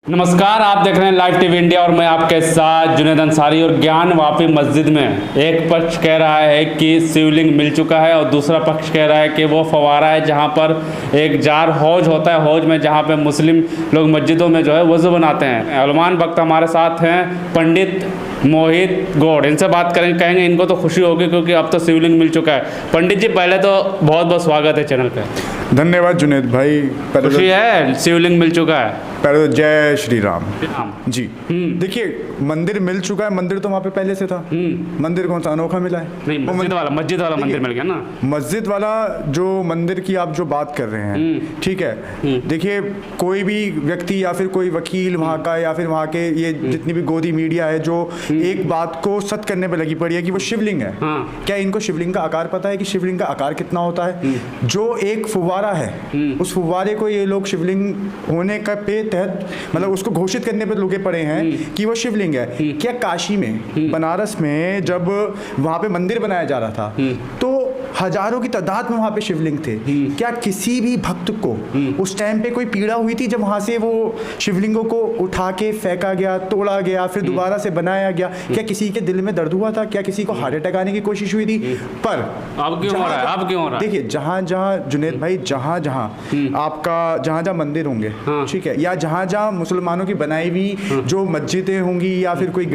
नमस्कार, आप देख रहे हैं लाइव टीवी इंडिया और मैं आपके साथ जुनेद अंसारी। और ज्ञान वापी मस्जिद में एक पक्ष कह रहा है कि शिवलिंग मिल चुका है और दूसरा पक्ष कह रहा है कि वो फवारा है जहां पर एक जार हौज होता है, हौज में जहां पे मुस्लिम लोग मस्जिदों में जो है वज़ू बनाते हैं। उलमान वक्त हमारे साथ हैं पंडित मोहित गौड़, इनसे बात करेंगे, कहेंगे इनको तो खुशी होगी क्योंकि अब तो शिवलिंग मिल चुका है। पंडित जी, पहले तो बहुत बहुत स्वागत है चैनल पे। धन्यवाद जुनेद भाई। खुशी है शिवलिंग मिल चुका है। पहले तो जय श्री राम जी। देखिए, मंदिर मिल चुका है। मंदिर तो वहाँ पे पहले से था। मंदिर कौन सा अनोखा मिला है? नहीं, मस्जिद वाला मंदिर मिल गया ना। मस्जिद वाला जो मंदिर की आप जो बात कर रहे हैं, ठीक है। देखिए, कोई भी व्यक्ति या फिर कोई वकील वहाँ का या फिर वहाँ के ये जितनी भी गोदी मीडिया है जो एक बात को सत्य करने पे लगी पड़ी है कि वो शिवलिंग है। क्या इनको शिवलिंग का आकार पता है कि शिवलिंग का आकार कितना होता है? जो एक फुव्वारा है, उस फुव्वारे को ये लोग शिवलिंग होने का पे तहत मतलब उसको घोषित करने पे लगे पड़े हैं कि वो शिवलिंग है। क्या काशी में, बनारस में जब वहां पे मंदिर बनाया जा रहा था तो हजारों की तादाद में वहां पे शिवलिंग थे। क्या किसी भी भक्त को उस टाइम पे कोई पीड़ा हुई थी जब वहां से वो शिवलिंगों को उठा के फेंका गया, तोड़ा गया, फिर दोबारा से बनाया गया? क्या किसी के दिल में दर्द हुआ था? क्या किसी को हार्ट अटैक आने की कोशिश हुई थी? पर अब क्यों हो रहा है? अब क्यों हो रहा है? देखिए, जहां जहां जुनेद भाई, जहां जहां आपका जहां जहां मंदिर होंगे, ठीक है, या जहां जहां मुसलमानों की बनाई हुई जो मस्जिदें होंगी या फिर कोई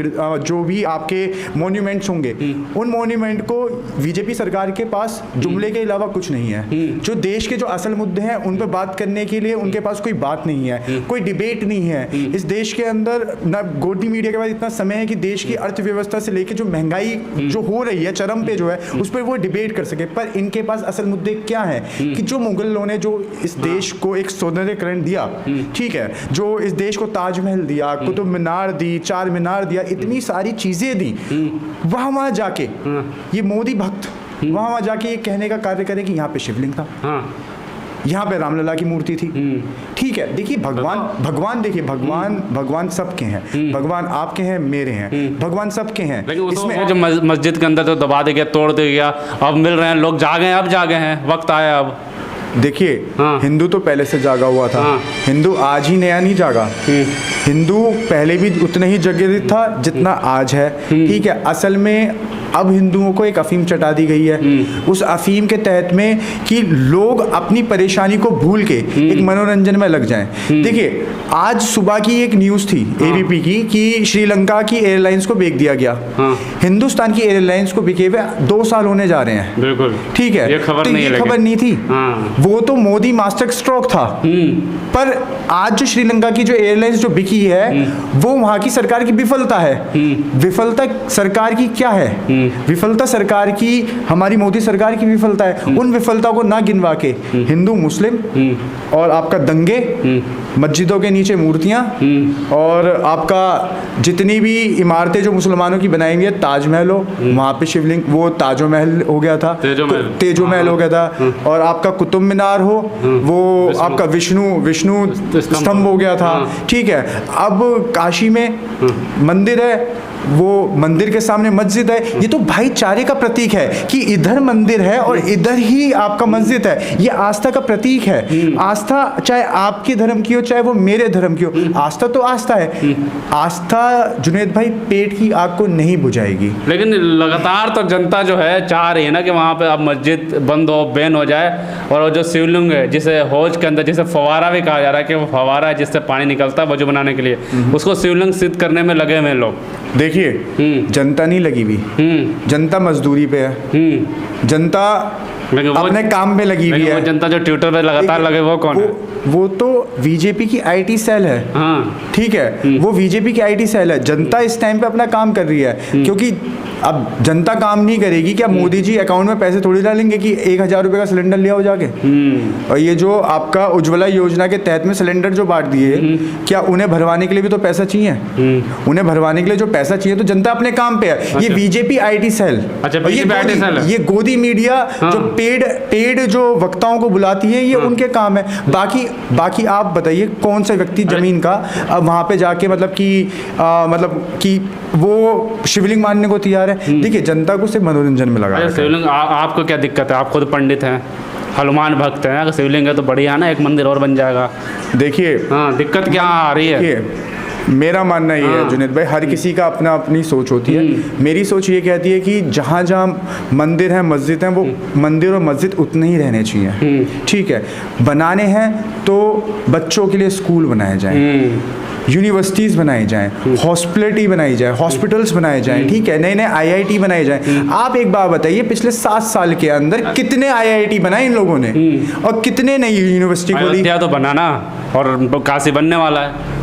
जो भी आपके मॉन्यूमेंट्स होंगे, उन मॉन्यूमेंट को बीजेपी सरकार के पास जुमले के अलावा कुछ नहीं है। जो देश के जो असल मुद्दे हैं उन पर बात करने के लिए उनके पास कोई बात नहीं है, कोई डिबेट नहीं है। इस देश के अंदर ना गोदी मीडिया के पास इतना समय है कि देश की अर्थव्यवस्था से लेकर जो महंगाई जो हो रही है चरम पे जो है उस पर वो डिबेट कर सके। पर इनके पास असल मुद्दे क्या है कि जो मुगलों ने जो इस देश को एक सौंदर्यीकरण दिया, ठीक है, जो इस देश को ताजमहल दिया, कुतुब मीनार दी, चार मीनार दिया, इतनी सारी चीजें दी, वहां जाके ये मोदी भक्त वहां जाके ये कहने का कार्य करे कि यहाँ पे शिवलिंग था, यहाँ पे रामलला की मूर्ति थी। ठीक है, देखिए भगवान देखिए, भगवान सबके हैं। भगवान आपके हैं, मेरे हैं, भगवान सबके हैं। इसमें जो मस्जिद के अंदर तो दबा दे गया, तोड़ दे गया, अब मिल रहे हैं लोग, जागे हैं, अब जागे हैं, वक्त आया अब। देखिए, हिंदू तो पहले से जागा हुआ था। हिंदू आज ही नया नहीं जागा। हिंदू पहले भी उतना ही जागृत था जितना आज है। ठीक है, असल में अब हिंदुओं को एक अफीम चटा दी गई है। उस अफीम के तहत में कि लोग अपनी परेशानी को भूल के एक मनोरंजन में लग जाएं। देखिए, आज सुबह की एक न्यूज़ थी एबीपी की कि श्रीलंका की एयरलाइंस को बेच दिया गया। हिंदुस्तान की एयरलाइंस को बिके हुए 2 साल होने जा रहे हैं। बिल्कुल ठीक है, ये खबर नहीं थी। वो तो मोदी मास्टर स्ट्रोक था। पर आज जो श्रीलंका की जो एयरलाइंस जो बिकी है वो वहां की सरकार की विफलता है। विफलता सरकार की क्या है? विफलता सरकार की, हमारी मोदी सरकार की विफलता है। उन विफलता को ना गिनवा के हिंदू मुस्लिम और आपका दंगे, मस्जिदों के नीचे मूर्तियां और आपका जितनी भी इमारतें जो मुसलमानों की बनाई हुई है, ताजमहल हो, वहां पे शिवलिंग, वो ताजो महल हो गया था, तेजो महल हो गया था, और आपका कुतुब मीनार हो, वो आपका विष्णु स्तंभ हो गया था। ठीक है, अब काशी में मंदिर है, वो मंदिर के सामने मस्जिद है। ये तो भाईचारे का प्रतीक है कि इधर मंदिर है और इधर ही आपका मस्जिद है। ये आस्था का प्रतीक है। आस्था चाहे आपके धर्म की हो चाहे वो मेरे धर्म की हो, आस्था तो आस्था है। आस्था जुनेद भाई पेट की आग को नहीं बुझाएगी। लेकिन लगातार तो जनता जो है चाह रही है ना कि वहाँ पे अब मस्जिद बंद हो, बैन हो जाए, और जो शिवलिंग है जिसे हौज के अंदर, जिसे फवारा भी कहा जा रहा है कि वो फवारा है जिससे पानी निकलता है वजू बनाने के लिए, उसको शिवलिंग सिद्ध करने में लगे हुए लोग। देखिए, जनता नहीं लगी हुई, जनता मजदूरी पे है, जनता अपने काम में लगी हुई है। जनता जो ट्विटर पे लगातार लगे वो कौन है? वो तो बीजेपी की आईटी सेल है। ठीक है, वो बीजेपी की आईटी सेल है। जनता इस टाइम पे अपना काम कर रही है, क्योंकि अब जनता काम नहीं करेगी। क्या मोदी जी अकाउंट में पैसे थोड़ी डालेंगे कि 1000 रुपये का सिलेंडर ले आओ जाके? और ये जो आपका उज्ज्वला योजना के तहत में सिलेंडर जो बांट दिए, क्या उन्हें भरवाने के लिए भी तो पैसा चाहिए? उन्हें भरवाने के लिए जो पैसा चाहिए, तो जनता अपने काम पे है। ये बीजेपी आईटी सेल, ये गोदी मीडिया जो पेड जो वक्ताओं को बुलाती है, ये उनके काम है। बाकी आप बताइए कौन सा व्यक्ति जमीन का अब वहां पे जाके मतलब कि वो शिवलिंग मानने को तैयार है? देखिए, जनता को सिर्फ मनोरंजन में लगा। शिवलिंग, आपको क्या दिक्कत है? आप खुद पंडित हैं, हनुमान भक्त हैं, अगर शिवलिंग है तो बढ़िया ना, एक मंदिर और बन जाएगा। देखिए हाँ, दिक्कत क्या आ रही है? मेरा मानना ये है जुनेद भाई, हर किसी का अपना अपनी सोच होती है। मेरी सोच ये कहती है कि जहाँ जहाँ मंदिर है, मस्जिद है, वो मंदिर और मस्जिद उतने ही रहने चाहिए। ठीक है, बनाने हैं तो बच्चों के लिए स्कूल बनाए जाएं, यूनिवर्सिटीज़ बनाई जाएं, हॉस्पिटलिटी बनाई जाए, हॉस्पिटल्स बनाए जाएं, ठीक है, नए नए आईआईटी बनाए जाएं। आप एक बात बताइए, पिछले 7 साल के अंदर कितने आईआईटी बनाए इन लोगों ने और कितने नई यूनिवर्सिटी खोली? अयोध्या तो बनाना और काशी बनने वाला है।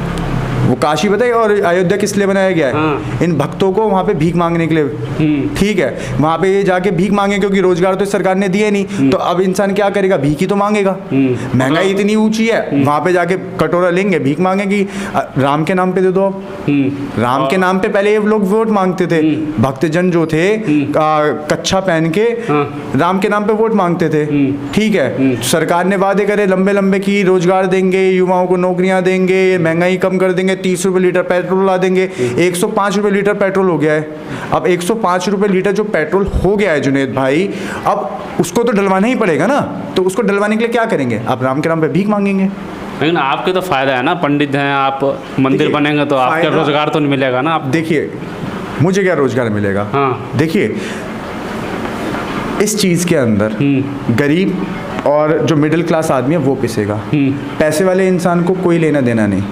वो काशी बताइए, और अयोध्या किस लिए बनाया गया है? इन भक्तों को वहाँ पे भीख मांगने के लिए। ठीक है, वहाँ पे ये जाके भीख मांगे, क्योंकि रोजगार तो सरकार ने दिए नहीं, तो अब इंसान क्या करेगा? भीख ही तो मांगेगा। महंगाई इतनी ऊंची है, वहाँ पे जाके कटोरा लेंगे, भीख मांगेगी। राम के नाम पे दे दो अब। राम के नाम पे पहले ये लोग वोट मांगते थे, भक्तजन जो थे कच्छा पहन के राम के नाम पे वोट मांगते थे। ठीक है, सरकार ने वादे करे लंबे लंबे की रोजगार देंगे, युवाओं को नौकरियां देंगे, महंगाई कम कर देंगे, 30 रुपये लीटर पेट्रोल ला देंगे। 105 रुपये लीटर पेट्रोल हो गया है। अब 105 रुपये लीटर जो पेट्रोल हो गया है जुनेद भाई, अब उसको तो डलवाना ही पड़ेगा ना। तो उसको डलवाने के लिए क्या करेंगे? आप राम के नाम पे भीख मांगेंगे। लेकिन आपके तो फायदा है ना, पंडित हैं आप, मंदिर बनेंगे तो आपके रोजगार तो नहीं मिलेगा ना। आप देखिए, मुझे क्या रोजगार मिलेगा? हाँ, देखिए, इस चीज़ के अंदर गरीब और जो मिडिल क्लास आदमी है वो पिसेगा, पैसे वाले इंसान को कोई लेना देना नहीं।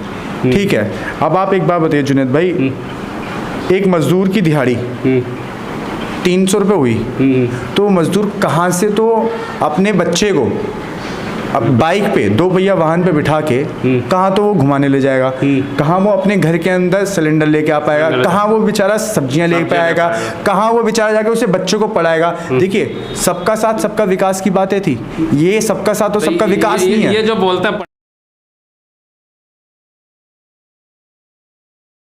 ठीक है, अब आप एक बात बताइए जुनेद भाई, एक मजदूर की दिहाड़ी 300 रुपये हुई, तो मजदूर कहाँ से तो अपने बच्चे को अब बाइक पे 2 पहिया वाहन पे बिठा के कहाँ तो वो घुमाने ले जाएगा, कहाँ वो अपने घर के अंदर सिलेंडर लेके आ पाएगा, कहाँ वो बेचारा सब्जियां ले पाएगा, कहाँ वो बेचारा जाके उसे बच्चों को पढ़ाएगा। देखिए, सबका साथ सबका विकास की बातें थी, ये सबका साथ और सबका विकास नहीं है। ये जो बोलते हैं